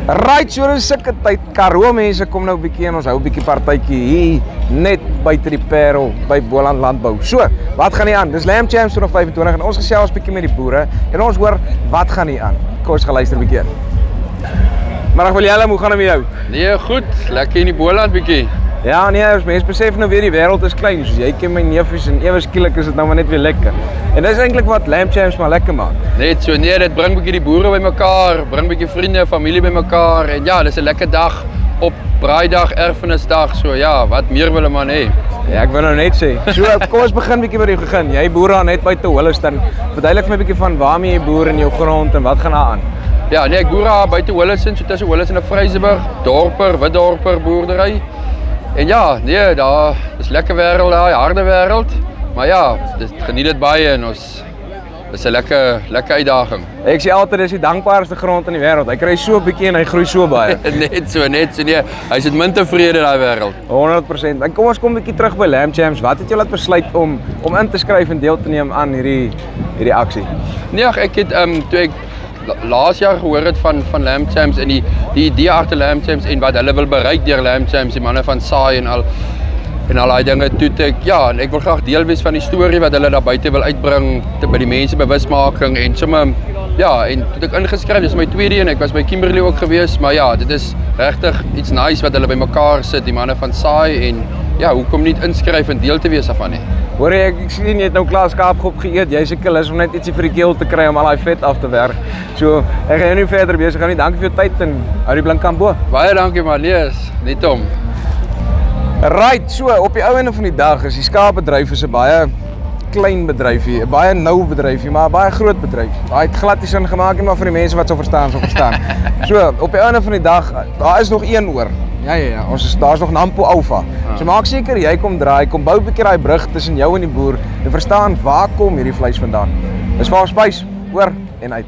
Right, so dis sulke tyd. Karoo mense kom nou 'n bietjie en ons hou 'n bietjie partytjie hier net buite die Parel by Boland Landbou. So, wat gaan hier aan? Dis Lamb Champs 2025 en ons gesels 'n bietjie met die boere en ons hoor wat gaan hier aan. Kom ons gaan luister 'n bietjie. Maar Willem, hoe gaan dit met jou? Nee, goed. Lekker in die Boland bietjie. Ja, nee, ons mense besef nou weer die wêreld is klein. Soos jy ken my neefies en ewe skielik is dit nou maar net weer lekker. En dis eintlik wat Lamb Champs maar lekker maak. Net so, nee, dit bring bietjie die boere bymekaar, bring bietjie vriende, familie bymekaar en ja, dis 'n lekker dag op Braaidag, Erfenisdag. So ja, wat meer wil 'n man hê? Ja, ek wil nou net sê. So, kom ons begin bietjie by die begin. Jy boer daar net buite Holliston. Verduidelik my bietjie van waarmee jy boer in jou grond en wat gaan daar aan? Ja, nee, ek boer daar buite Holliston, so tussen Holliston en Vryseburg, Dorper, Witdorper boerdery. En ja, nee, daar is lekker wêreld daar, harde wêreld. Maar ja, geniet dit baie en ons is 'n lekker uitdaging. Ek sê altyd dis die dankbaarste grond in die wêreld. Hy kry so 'n bietjie en hy groei so baie. net so, nee. Hy is min tevrede daai wêreld. 100%. En kom ons kom 'n bietjie terug by Lamb Champs. Wat het jou laat besluit om in te skryf en deel te neem aan hierdie aksie? Nee, ek het toe ek laas jaar gehoor het van Lamb Champs en die idee agter Lamb Champs en wat hulle wil bereik deur Lamb Champs, die manne van saai en al daai dinge, toe ek en ek wil graag deel wees van die storie wat hulle daar buite wil uitbring by die mense bewusmaking en sommer en toe ek ingeskryf, dis my tweede een, ek was by Kimberley ook gewees, maar ja, dit is regtig iets nice wat hulle bymekaar sit, die manne van saai en hoekom nie inskryf en deel te wees daarvan nie. Hoor jy, ek sien jy het nou klaar skaapkop geëet. Jy's 'n killis om net ietsie vir die keel te kry om al daai vet af te werk. So, ek gaan jou nie verder besig hou nie. Dankie vir jou tyd en hou die blink aan bo. Baie dankie man, lees, net om. Right, so op die ou einde van die dag is die skaapbedryf is 'n baie klein bedryfie, 'n baie nou bedryfie, maar 'n baie groot bedryf. Daai het glad nie sin gemaak nie, maar vir die mense wat sou verstaan. So, op die einde van die dag, daar is nog een oor. Ja, daar's nog Nampo Alpha. So maak seker jy kom draai, kom bou 'n bietjie daai brug tussen jou en die boer. Jy verstaan waar kom hierdie vleis vandaan. Dis vir ons spys, oor en uit.